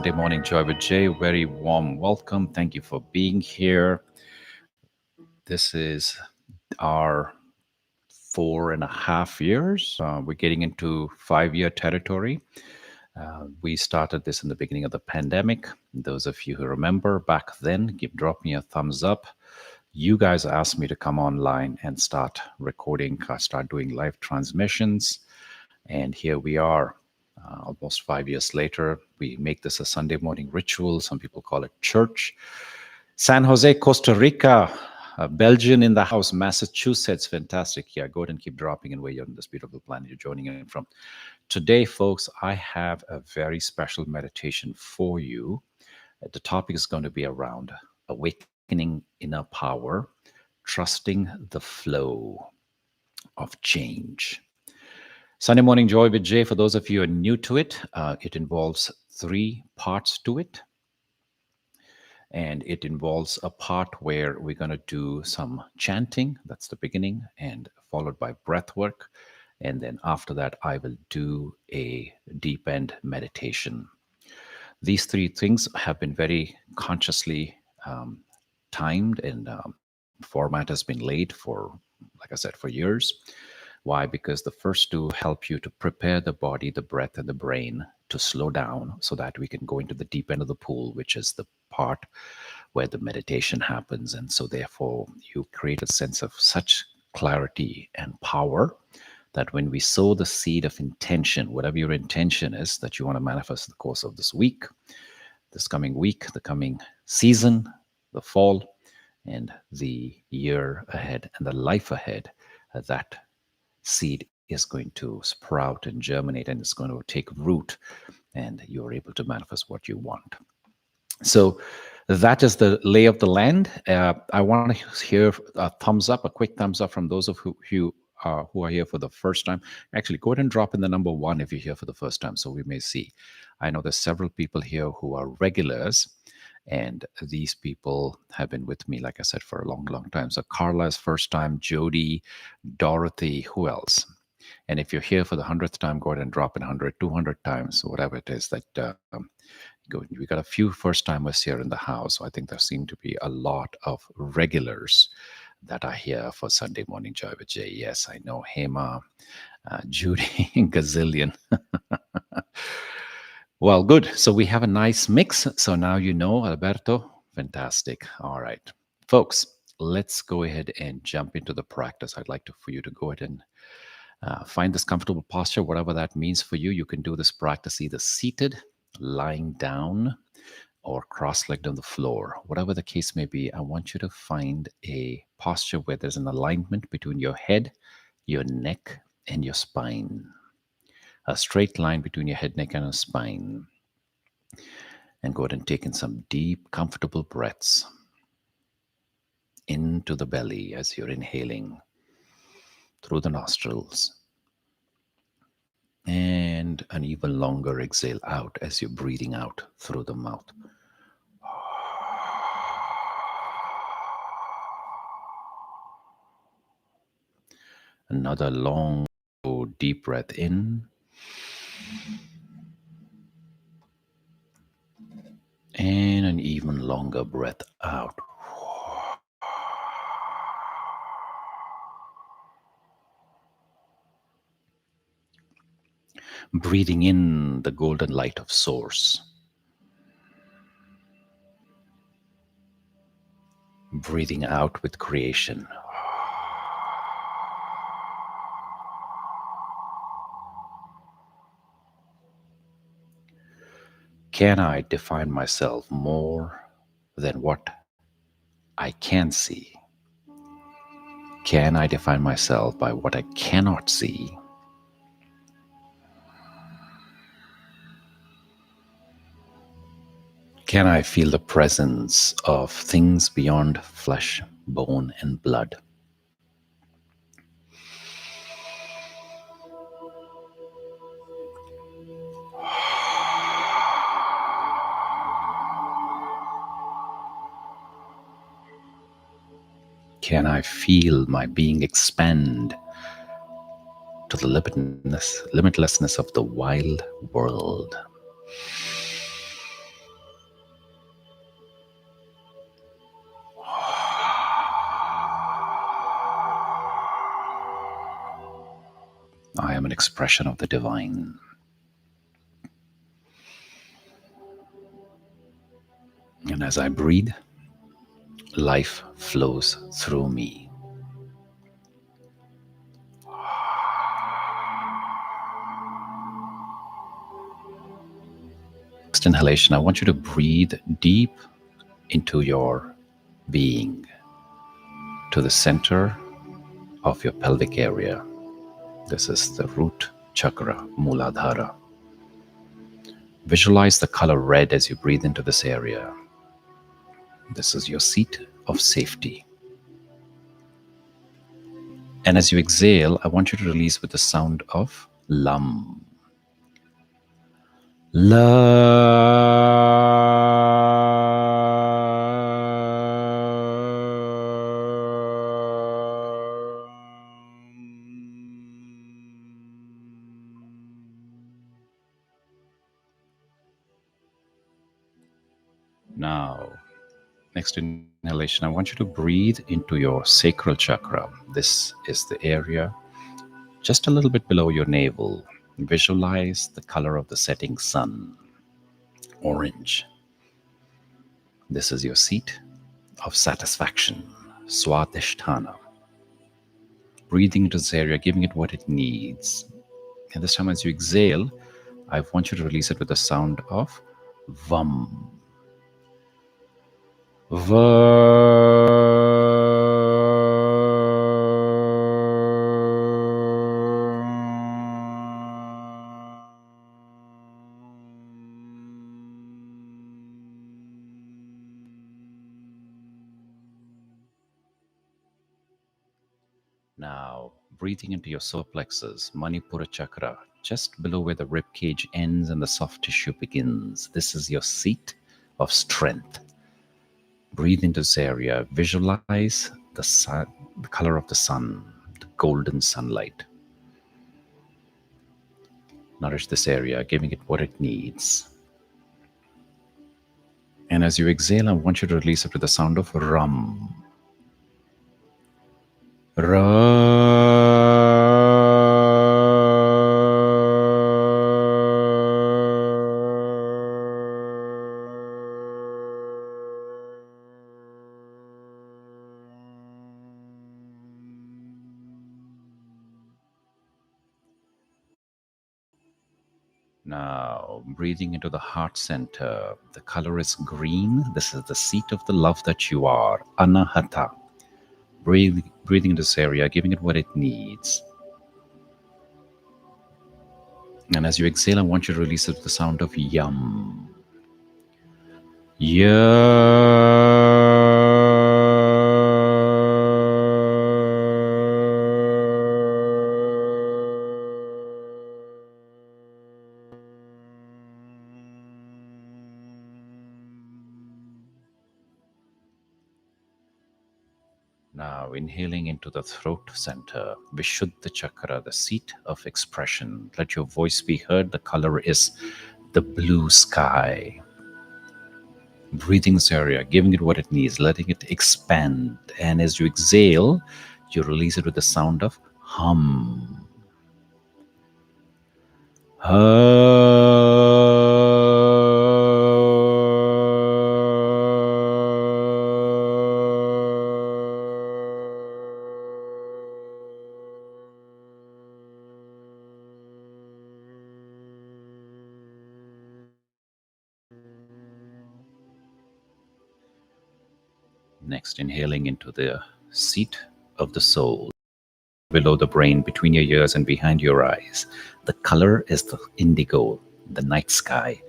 Sunday Morning Joy with Jay. Very warm welcome. Thank you for being here. This is our 4.5 years. We're getting into 5-year territory. We started this in the beginning of the pandemic. Those of you who remember back then, drop me a thumbs up. You guys asked me to come online and start recording, start doing live transmissions. And here we are. Almost 5 years later, we make this a Sunday morning ritual. Some people call it church. San Jose, Costa Rica, Belgium in the house, Massachusetts, fantastic. Yeah, go ahead and keep dropping in where you're on this beautiful planet you're joining in from. Today, folks, I have a very special meditation for you. The topic is going to be around awakening inner power, trusting the flow of change. Sunday Morning Joy with Jay, for those of you who are new to it, it involves 3 parts to it. And it involves a part where we're going to do some chanting, that's the beginning, and followed by breathwork. And then after that, I will do a deepened meditation. These 3 things have been very consciously timed, and format has been laid for, like I said, for years. Why? Because the first 2 help you to prepare the body, the breath, and the brain to slow down so that we can go into the deep end of the pool, which is the part where the meditation happens. And so therefore, you create a sense of such clarity and power that when we sow the seed of intention, whatever your intention is that you want to manifest in the course of this week, this coming week, the coming season, the fall, and the year ahead, and the life ahead, that seed is going to sprout and germinate, and it's going to take root, and you're able to manifest what you want. So that is the lay of the land. I want to hear a thumbs up, a quick thumbs up from those of who are here for the first time. Actually, go ahead and drop in the number 1 if you're here for the first time, so we may see. I know there's several people here who are regulars, and these people have been with me, like I said, for a long, long time. So Carla is first time, Jody, Dorothy, who else? And if you're here for the 100th time, go ahead and drop in 100, 200 times, whatever it is that we got a few first timers here in the house. So I think there seem to be a lot of regulars that are here for Sunday Morning Joy with Jay. Yes, I know Hema, Judy, gazillion. Well, good. So we have a nice mix. So now you know, Alberto, fantastic. All right, folks, let's go ahead and jump into the practice. I'd like for you to go ahead and find this comfortable posture, whatever that means for you. You can do this practice either seated, lying down, or cross-legged on the floor. Whatever the case may be, I want you to find a posture where there's an alignment between your head, your neck, and your spine. A straight line between your head, neck, and your spine. And go ahead and take in some deep, comfortable breaths into the belly as you're inhaling through the nostrils. And an even longer exhale out as you're breathing out through the mouth. Another long, deep breath in. And an even longer breath out. Breathing in the golden light of Source. Breathing out with creation. Can I define myself more than what I can see? Can I define myself by what I cannot see? Can I feel the presence of things beyond flesh, bone, and blood? Can I feel my being expand to the limitlessness of the wild world? I am an expression of the divine. And as I breathe, life flows through me. Next inhalation, I want you to breathe deep into your being, to the center of your pelvic area. This is the root chakra, Muladhara. Visualize the color red as you breathe into this area. This is your seat of safety. And as you exhale, I want you to release with the sound of Lam. Now, next inhalation, I want you to breathe into your sacral chakra. This is the area just a little bit below your navel. Visualize the color of the setting sun, orange. This is your seat of satisfaction, Swadhisthana. Breathing into this area, giving it what it needs. And this time as you exhale, I want you to release it with the sound of Vam. Now, breathing into your solar plexus, Manipura chakra, just below where the rib cage ends and the soft tissue begins. This is your seat of strength. Breathe into this area. Visualize the sun, the color of the sun, the golden sunlight. Nourish this area, giving it what it needs. And as you exhale, I want you to release it with the sound of Ram. Now, breathing into the heart center. The color is green. This is the seat of the love that you are, Anahata. Breathing into this area, giving it what it needs. And as you exhale, I want you to release it with the sound of Yam. Now, inhaling into the throat center, Vishuddha chakra, the seat of expression. Let your voice be heard. The color is the blue sky. Breathing this area, giving it what it needs, letting it expand. And as you exhale, you release it with the sound of hum. Next, inhaling into the seat of the soul, below the brain, between your ears and behind your eyes. The color is the indigo, the night sky.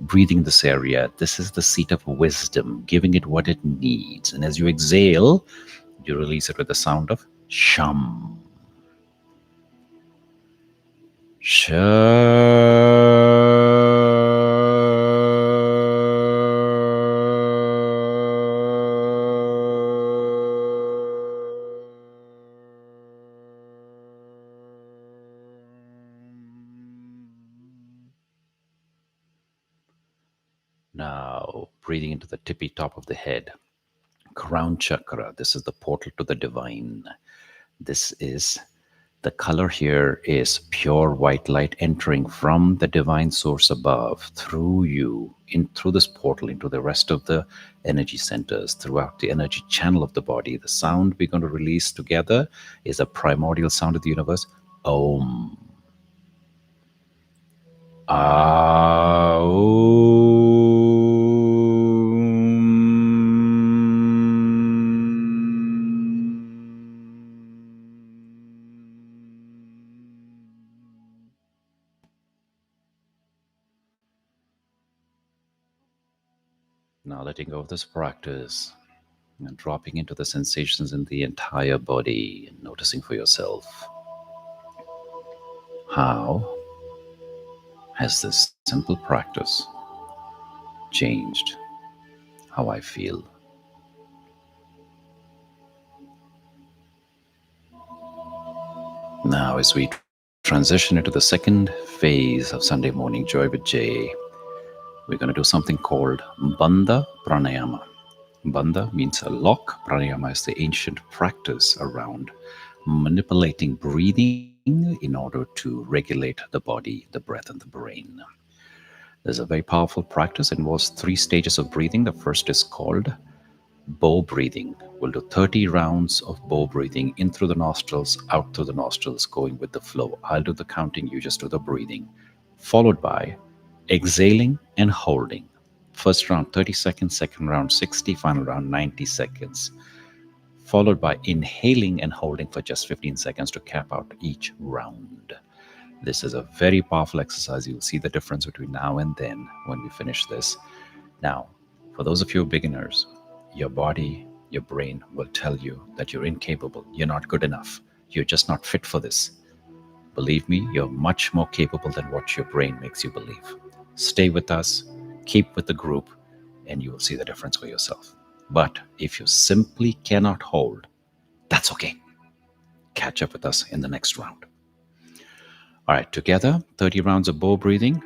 Breathing this area, this is the seat of wisdom, giving it what it needs. And as you exhale, you release it with the sound of Sham. Now, breathing into the tippy top of the head, crown chakra. This is the portal to the divine. This is The color here is pure white light entering from the divine source above through you, in through this portal into the rest of the energy centers, throughout the energy channel of the body. The sound we're going to release together is a primordial sound of the universe. Om. Now letting go of this practice and dropping into the sensations in the entire body and noticing for yourself, how has this simple practice changed how I feel? Now, as we transition into the second phase of Sunday Morning Joy with Jay, we're going to do something called Bandha Pranayama. Bandha means a lock. Pranayama is the ancient practice around manipulating breathing in order to regulate the body, the breath, and the brain. There's a very powerful practice. It involves 3 stages of breathing. The first is called bow breathing. We'll do 30 rounds of bow breathing, in through the nostrils, out through the nostrils, going with the flow. I'll do the counting, you just do the breathing. Followed by exhaling and holding. First round 30 seconds, second round 60, final round 90 seconds. Followed by inhaling and holding for just 15 seconds to cap out each round. This is a very powerful exercise. You'll see the difference between now and then when we finish this. Now, for those of you beginners, your body, your brain will tell you that you're incapable, you're not good enough, you're just not fit for this. Believe me, you're much more capable than what your brain makes you believe. Stay with us, keep with the group, and you will see the difference for yourself. But if you simply cannot hold, that's okay. Catch up with us in the next round. All right, together, 30 rounds of bow breathing.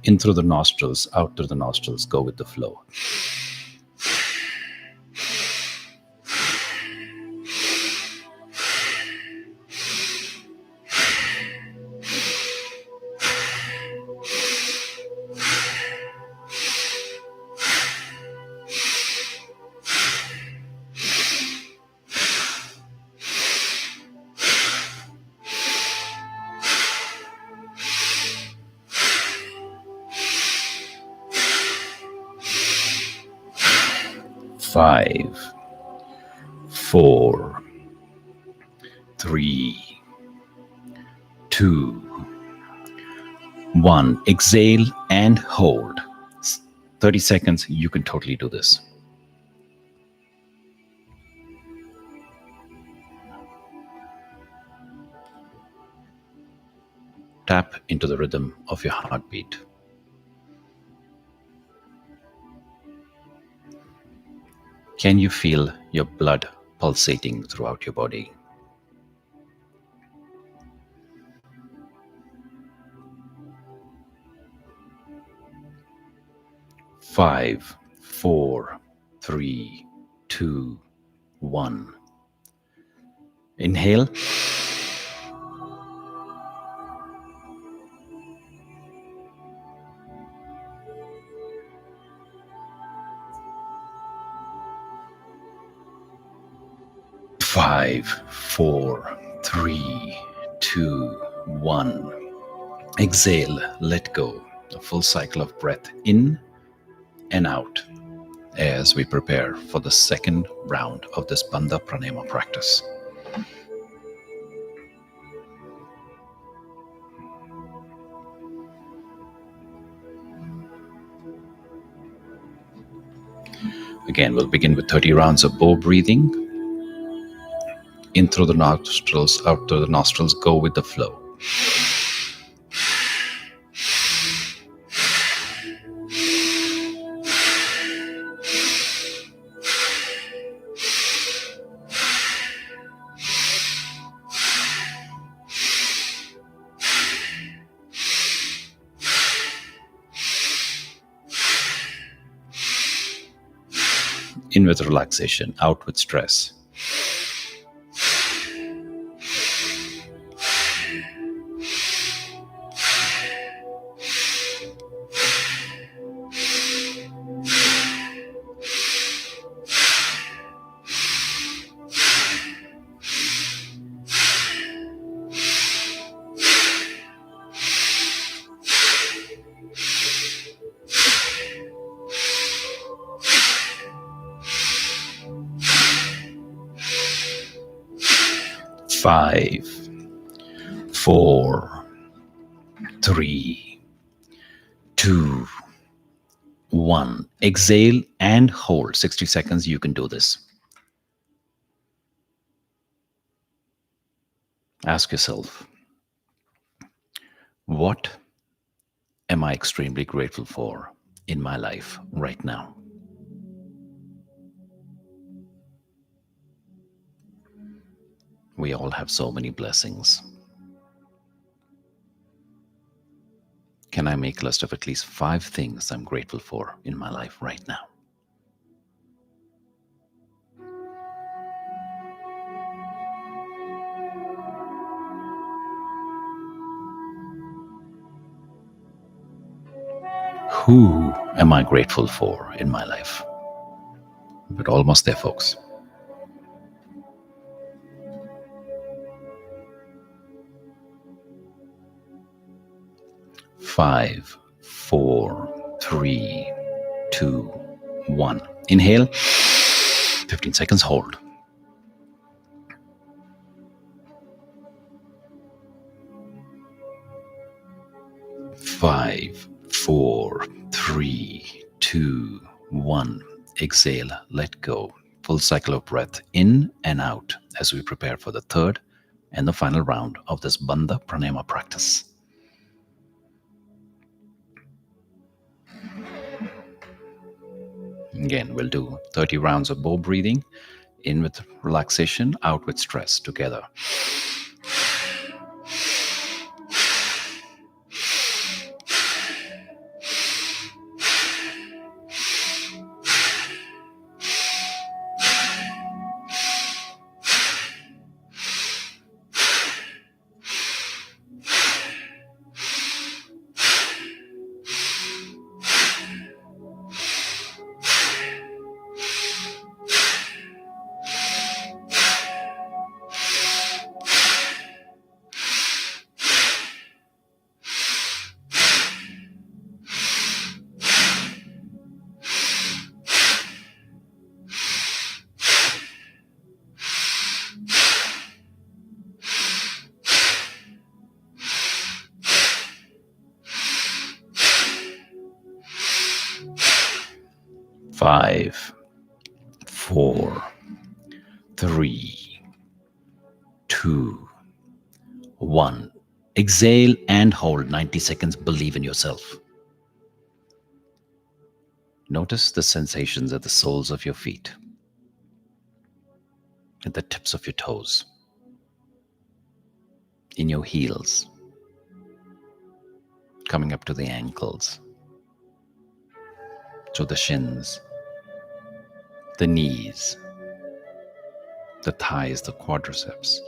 In through the nostrils, out through the nostrils, go with the flow. Five, 4, 3, 2, 1. Exhale and hold. 30 seconds, you can totally do this. Tap into the rhythm of your heartbeat. Can you feel your blood pulsating throughout your body? Five, 4, 3, 2, 1. Inhale. Five, 4, 3, 2, 1. Exhale, let go. A full cycle of breath in and out as we prepare for the second round of this Bandha Pranayama practice. Again, we'll begin with 30 rounds of bow breathing. In through the nostrils, out through the nostrils, go with the flow. In with relaxation, out with stress. 5, 4, 3, 2, 1. Exhale and hold. 60 seconds. You can do this. Ask yourself, what am I extremely grateful for in my life right now? We all have so many blessings. Can I make a list of at least 5 things I'm grateful for in my life right now? Who am I grateful for in my life? But almost there, folks. 5, 4, 3, 2, 1. Inhale. 15 seconds. Hold. 5, 4, 3, 2, 1. Exhale. Let go. Full cycle of breath in and out as we prepare for the third and the final round of this Bandha Pranayama practice. Again, we'll do 30 rounds of bow breathing, in with relaxation, out with stress together. 5, 4, 3, 2, 1. Exhale and hold 90 seconds. Believe in yourself. Notice the sensations at the soles of your feet, at the tips of your toes, in your heels, coming up to the ankles, to the shins, the knees, the thighs, the quadriceps.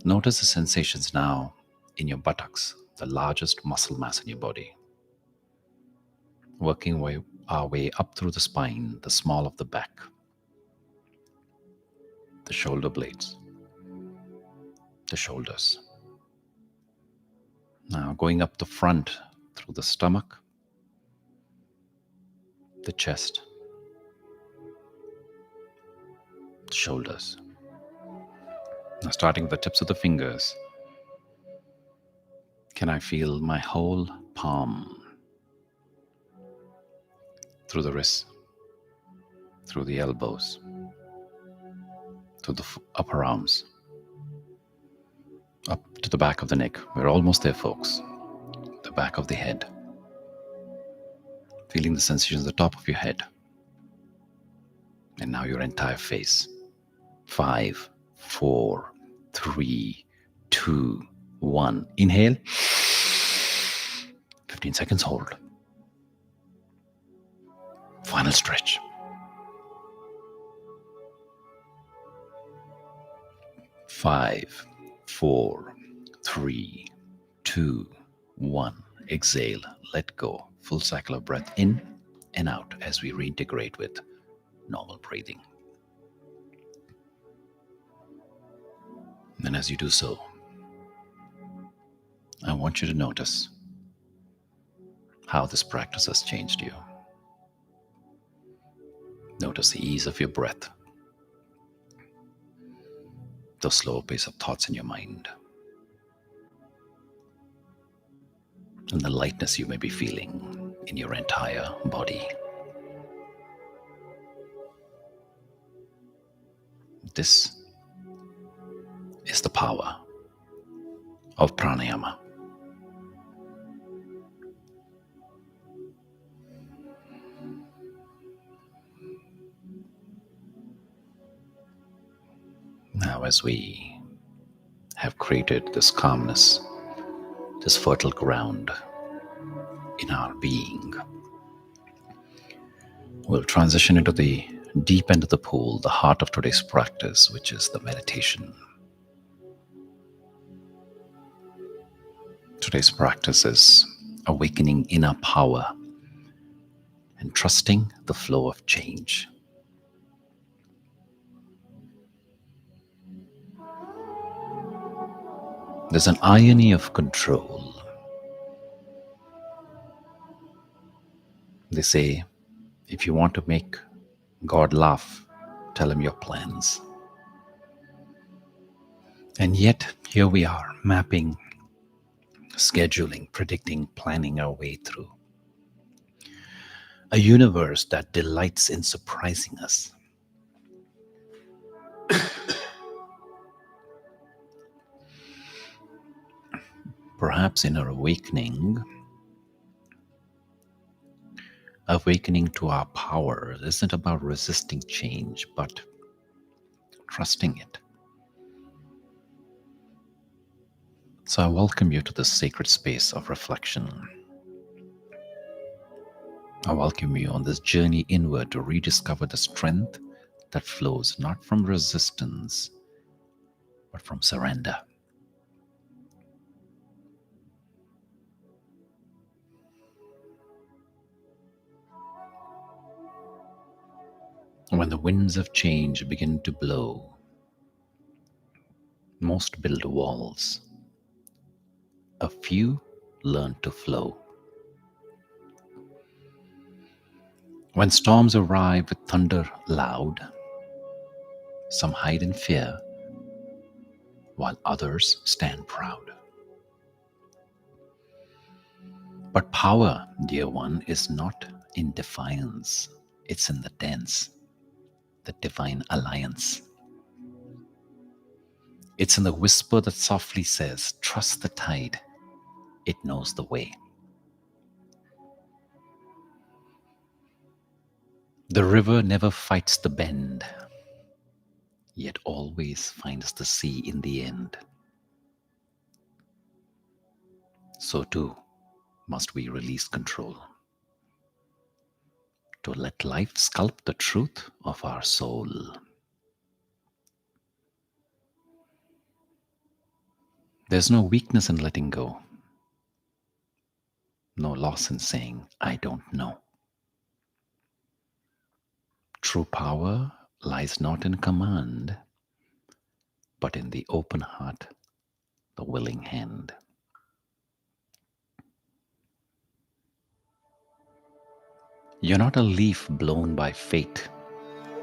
Notice the sensations now in your buttocks, the largest muscle mass in your body. Working our way up through the spine, the small of the back, the shoulder blades, the shoulders. Now going up the front through the stomach, the chest, the shoulders. Now starting with the tips of the fingers, can I feel my whole palm through the wrists, through the elbows, through the upper arms, up to the back of the neck. We're almost there, folks. The back of the head. Feeling the sensations at the top of your head. And now your entire face. 5, 4, 3, 2, 1. Inhale. 15 seconds. Hold. Final stretch. 5, 4, 3, 2, 1. Exhale, let go. Full cycle of breath in and out as we reintegrate with normal breathing. And as you do so, I want you to notice how this practice has changed you. Notice the ease of your breath, the slower pace of thoughts in your mind, and the lightness you may be feeling in your entire body. This is the power of pranayama. Now, as we have created this calmness, this fertile ground in our being, we'll transition into the deep end of the pool, the heart of today's practice, which is the meditation. Today's practice is awakening inner power and trusting the flow of change. There's an irony of control. They say, if you want to make God laugh, tell him your plans. And yet, here we are, mapping, scheduling, predicting, planning our way through a universe that delights in surprising us. Perhaps in our awakening to our power isn't about resisting change, but trusting it. So I welcome you to this sacred space of reflection. I welcome you on this journey inward to rediscover the strength that flows not from resistance, but from surrender. When the winds of change begin to blow, most build walls. A few learn to flow. When storms arrive with thunder loud, some hide in fear, while others stand proud. But power, dear one, is not in defiance. It's in the dance, the divine alliance. It's in the whisper that softly says, trust the tide, it knows the way. The river never fights the bend, yet always finds the sea in the end. So too must we release control to let life sculpt the truth of our soul. There's no weakness in letting go, no loss in saying, I don't know. True power lies not in command, but in the open heart, the willing hand. You're not a leaf blown by fate.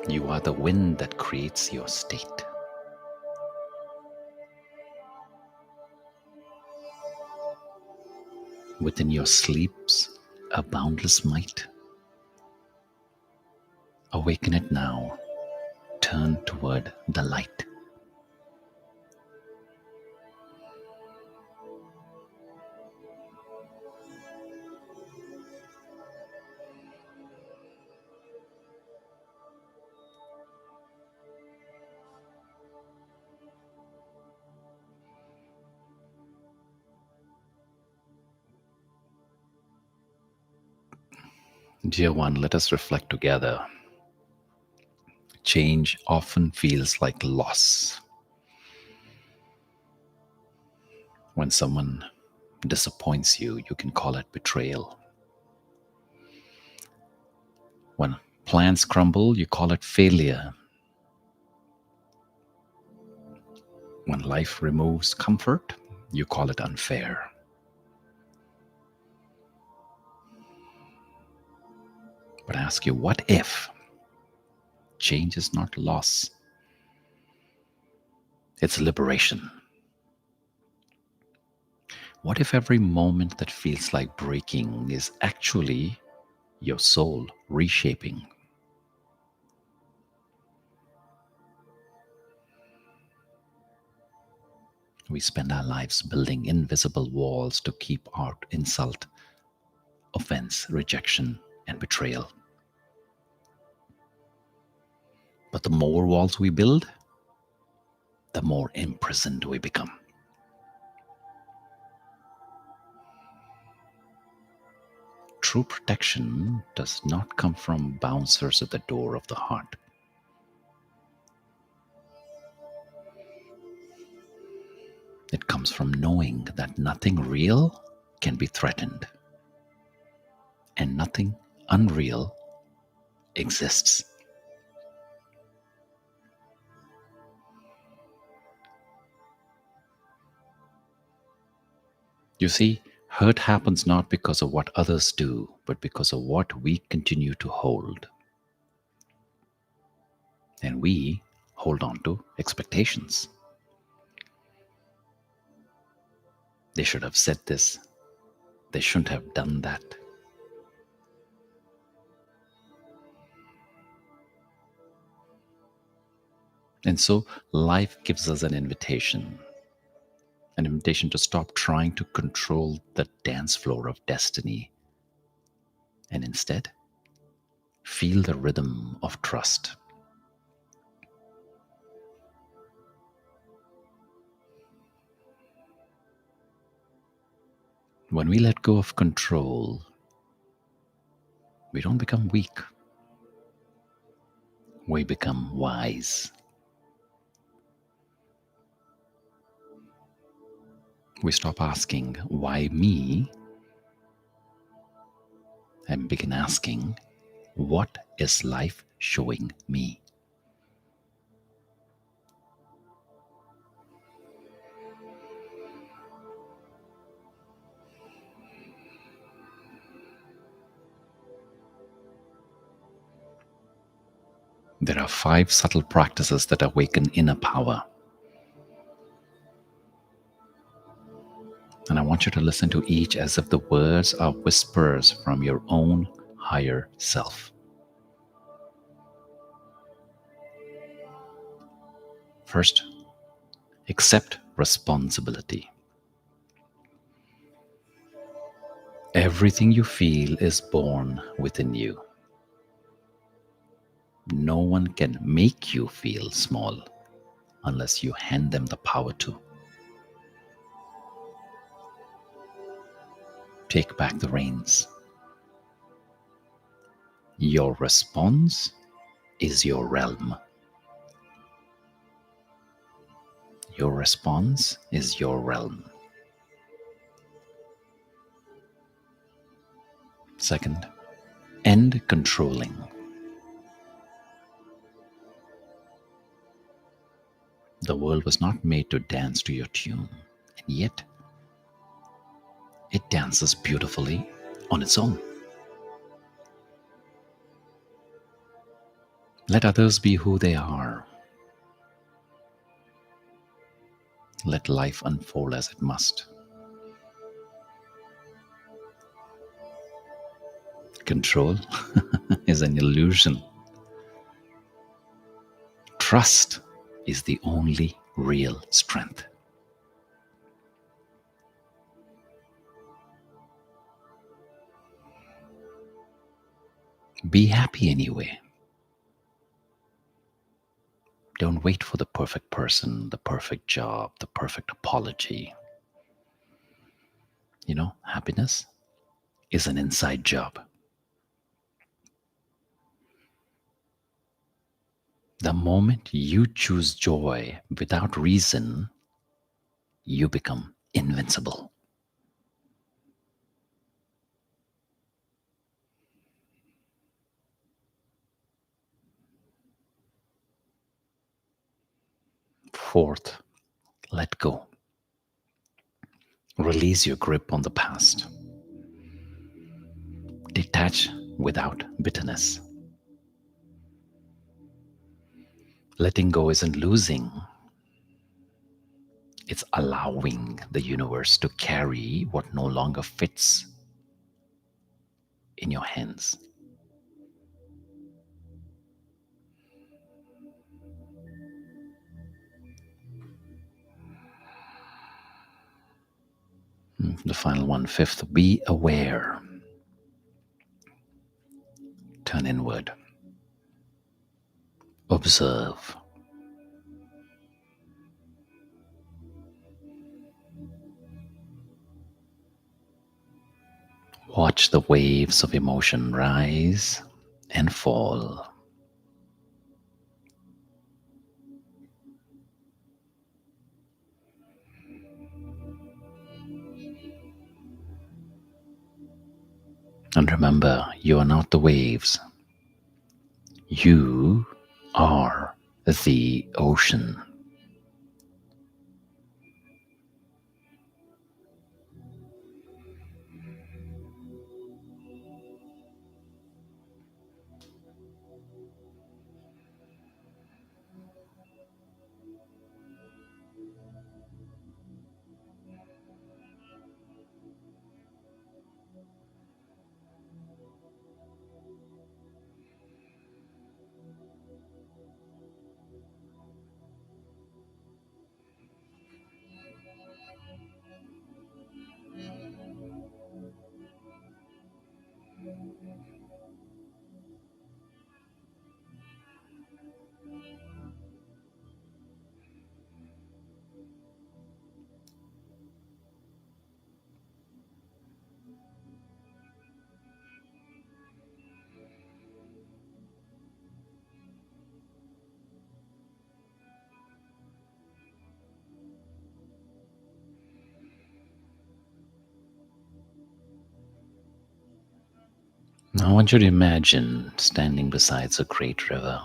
You are the wind that creates your state. Within your sleeps, a boundless might. Awaken it now. Turn toward the light. Dear one, let us reflect together. Change often feels like loss. When someone disappoints you, you can call it betrayal. When plans crumble, you call it failure. When life removes comfort, you call it unfair. But I ask you, what if change is not loss? It's liberation. What if every moment that feels like breaking is actually your soul reshaping? We spend our lives building invisible walls to keep out insult, offense, rejection, and betrayal. But the more walls we build, the more imprisoned we become. True protection does not come from bouncers at the door of the heart. It comes from knowing that nothing real can be threatened and nothing unreal exists. You see, hurt happens not because of what others do, but because of what we continue to hold. And we hold on to expectations. They should have said this. They shouldn't have done that. And so life gives us an invitation to stop trying to control the dance floor of destiny and instead feel the rhythm of trust. When we let go of control, we don't become weak, we become wise. We stop asking, why me? And begin asking, what is life showing me? There are 5 subtle practices that awaken inner power. And I want you to listen to each as if the words are whispers from your own higher self. First, accept responsibility. Everything you feel is born within you. No one can make you feel small unless you hand them the power to. Take back the reins. Your response is your realm. Your response is your realm. Second, end controlling. The world was not made to dance to your tune, and yet it dances beautifully on its own. Let others be who they are. Let life unfold as it must. Control is an illusion. Trust is the only real strength. Be happy anyway. Don't wait for the perfect person, the perfect job, the perfect apology. Happiness is an inside job. The moment you choose joy without reason, you become invincible. Fourth, let go. Release your grip on the past. Detach without bitterness. Letting go isn't losing, it's allowing the universe to carry what no longer fits in your hands. The final one, fifth, be aware. Turn inward. Observe. Watch the waves of emotion rise and fall. And remember, you are not the waves. You are the ocean. Now I want you to imagine standing beside a great river.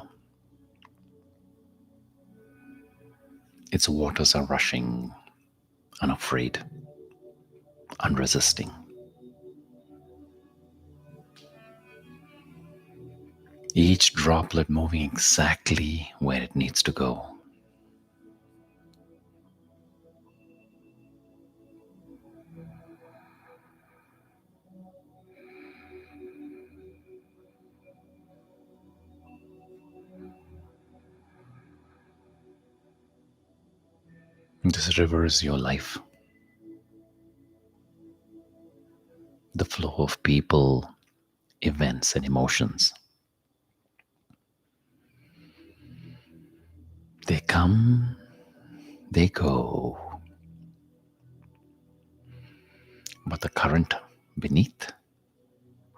Its waters are rushing, unafraid, unresisting. Each droplet moving exactly where it needs to go. This river is your life. The flow of people, events, and emotions. They come, they go, but the current beneath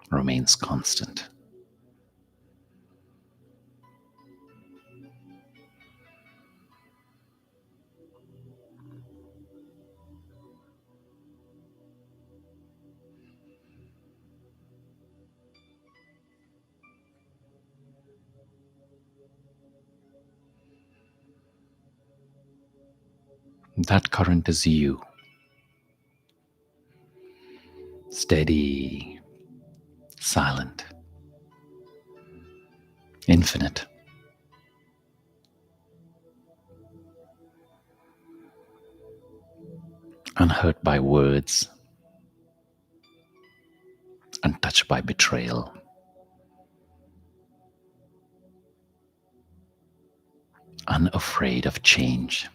remains constant. That current is you, steady, silent, infinite, unhurt by words, untouched by betrayal, unafraid of change.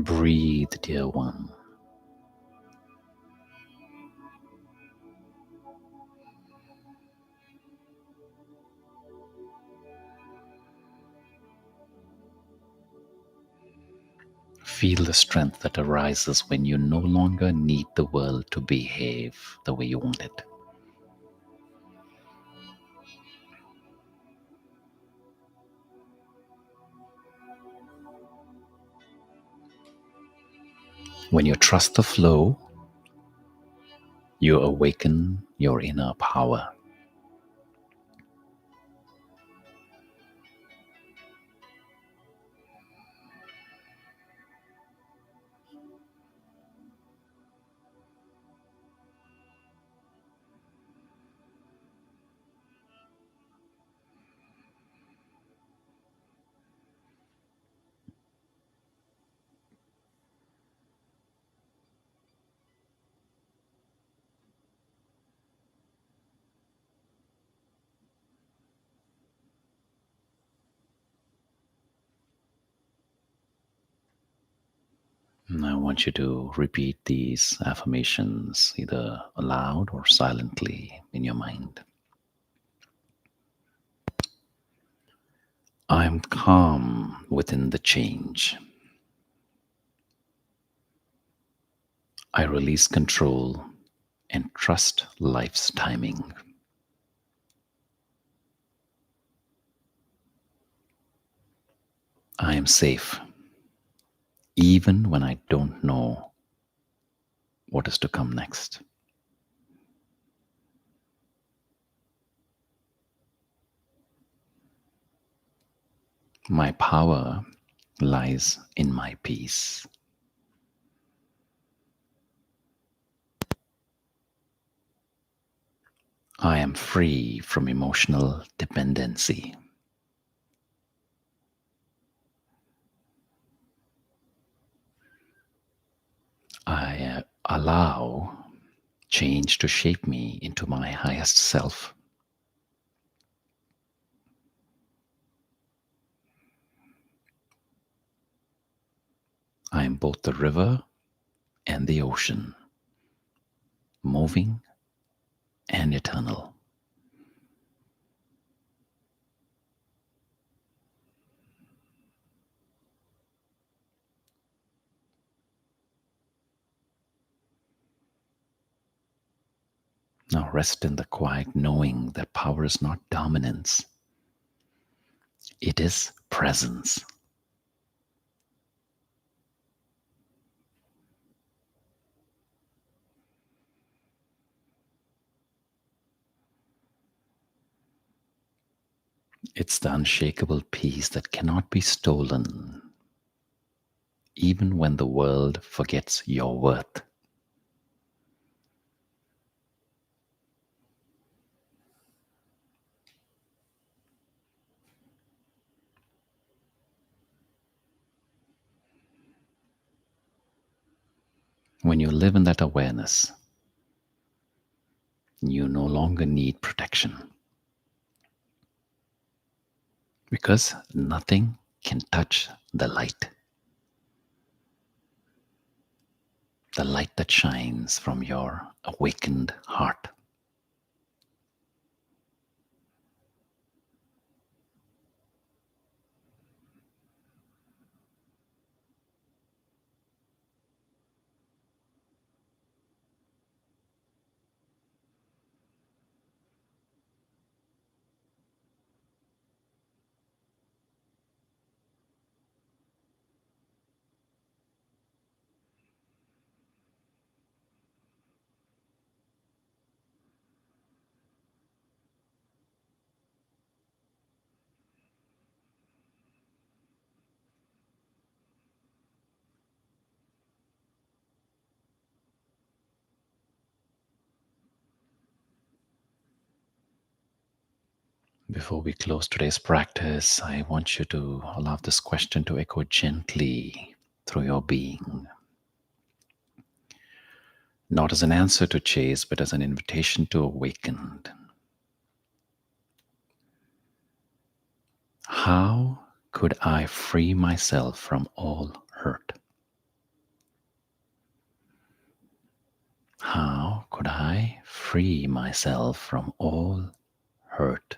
Breathe, dear one. Feel the strength that arises when you no longer need the world to behave the way you want it. When you trust the flow, you awaken your inner power. And I want you to repeat these affirmations either aloud or silently in your mind. I am calm within the change. I release control and trust life's timing. I am safe, even when I don't know what is to come next. My power lies in my peace. I am free from emotional dependency. I allow change to shape me into my highest self. I am both the river and the ocean, moving and eternal. Now rest in the quiet knowing that power is not dominance, it is presence. It's the unshakable peace that cannot be stolen, even when the world forgets your worth. When you live in that awareness, you no longer need protection because nothing can touch the light that shines from your awakened heart. Before we close today's practice, I want you to allow this question to echo gently through your being, not as an answer to chase, but as an invitation to awaken. How could I free myself from all hurt? How could I free myself from all hurt?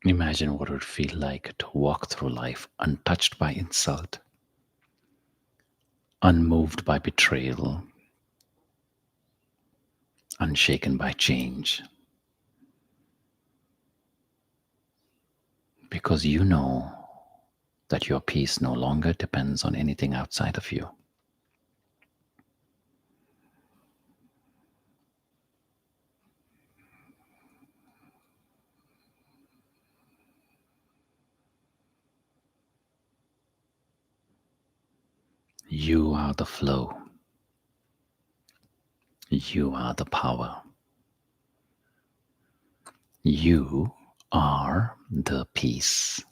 Imagine what it would feel like to walk through life untouched by insult, unmoved by betrayal, unshaken by change, because you know that your peace no longer depends on anything outside of you. You are the flow. You are the power. You are the peace.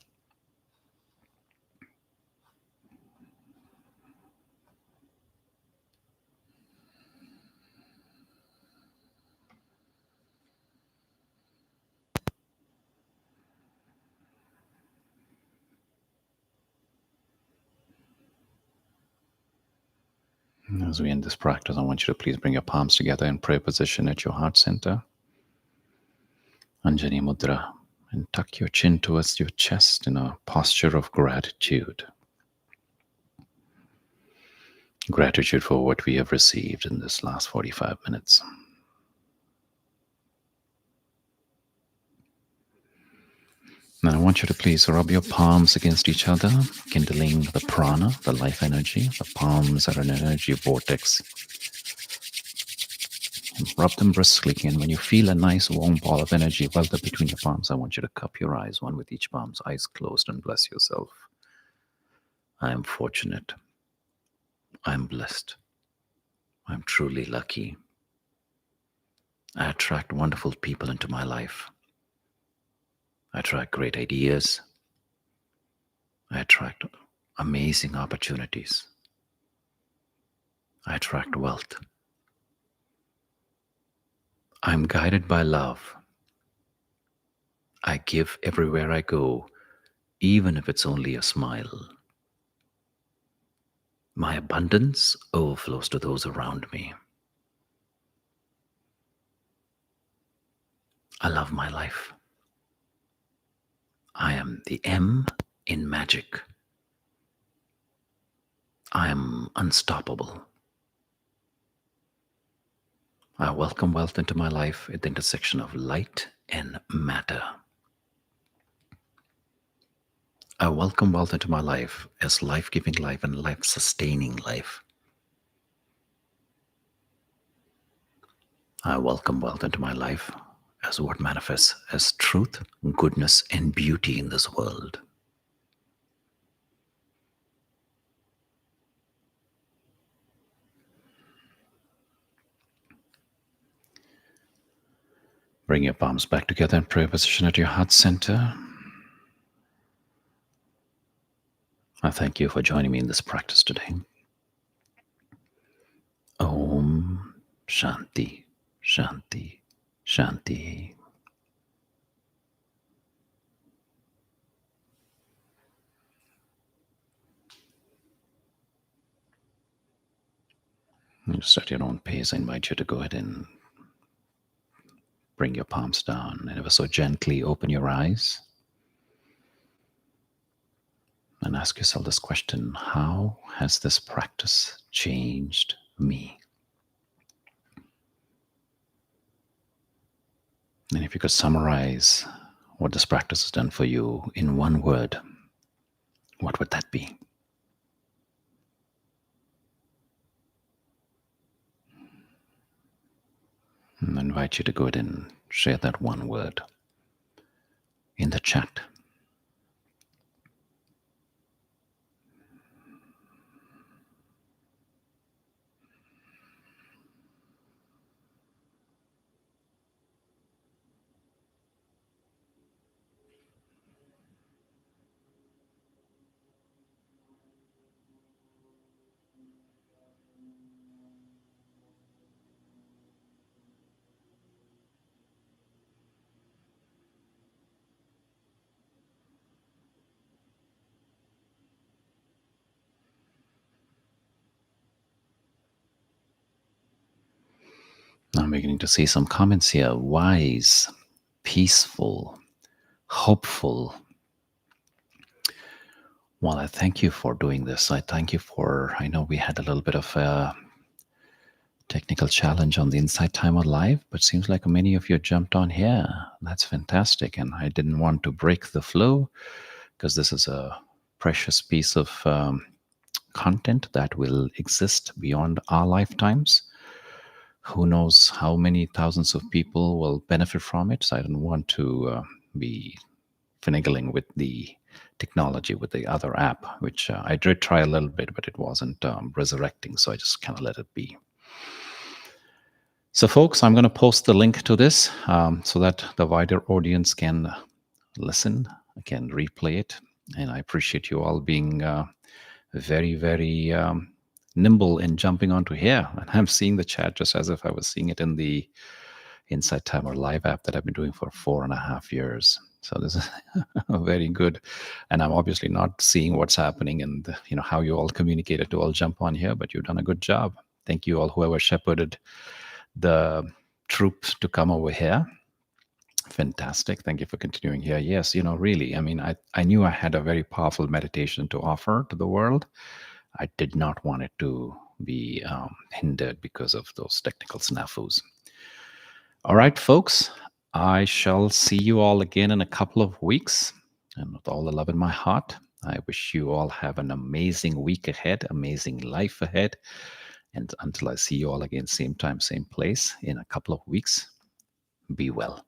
As we end this practice, I want you to please bring your palms together in prayer position at your heart center. Anjani Mudra. And tuck your chin towards your chest in a posture of gratitude. Gratitude for what we have received in this last 45 minutes. Now I want you to please rub your palms against each other, kindling the prana, the life energy. The palms are an energy vortex. Rub them briskly, and when you feel a nice warm ball of energy welter between your palms, I want you to cup your eyes, one with each palm's eyes closed, and bless yourself. I am fortunate. I'm blessed. I'm truly lucky. I attract wonderful people into my life. I attract great ideas. I attract amazing opportunities. I attract wealth. I'm guided by love. I give everywhere I go, even if it's only a smile. My abundance overflows to those around me. I love my life. I am the M in magic. I am unstoppable. I welcome wealth into my life at the intersection of light and matter. I welcome wealth into my life as life-giving life and life-sustaining life. I welcome wealth into my life as what manifests as truth, goodness, and beauty in this world. Bring your palms back together in prayer position at your heart center. I thank you for joining me in this practice today. Om Shanti, Shanti, Shanti. Just at your own pace, I invite you to go ahead and bring your palms down and ever so gently open your eyes and ask yourself this question: how has this practice changed me? And if you could summarize what this practice has done for you in one word, what would that be? I invite you to go ahead and share that one word in the chat. I'm beginning to see some comments here. Wise, peaceful, hopeful. Well, I thank you for doing this. I thank you for, I know we had a little bit of a technical challenge on the Inside Timer Live, but seems like many of you jumped on here. That's fantastic. And I didn't want to break the flow because this is a precious piece of content that will exist beyond our lifetimes. Who knows how many thousands of people will benefit from it? So I don't want to be finagling with the technology with the other app, which I did try a little bit, but it wasn't resurrecting. So I just kind of let it be. So, folks, I'm going to post the link to this so that the wider audience can listen, can replay it. And I appreciate you all being very, very nimble in jumping onto here. And I'm seeing the chat just as if I was seeing it in the Inside Timer Live app that I've been doing for 4.5 years. So this is very good. And I'm obviously not seeing what's happening and how you all communicated to all jump on here, but you've done a good job. Thank you all, whoever shepherded the troops to come over here. Fantastic. Thank you for continuing here. Yes, really, I mean, I knew I had a very powerful meditation to offer to the world. I did not want it to be hindered because of those technical snafus. All right, folks, I shall see you all again in a couple of weeks. And with all the love in my heart, I wish you all have an amazing week ahead, amazing life ahead. And until I see you all again, same time, same place in a couple of weeks, be well.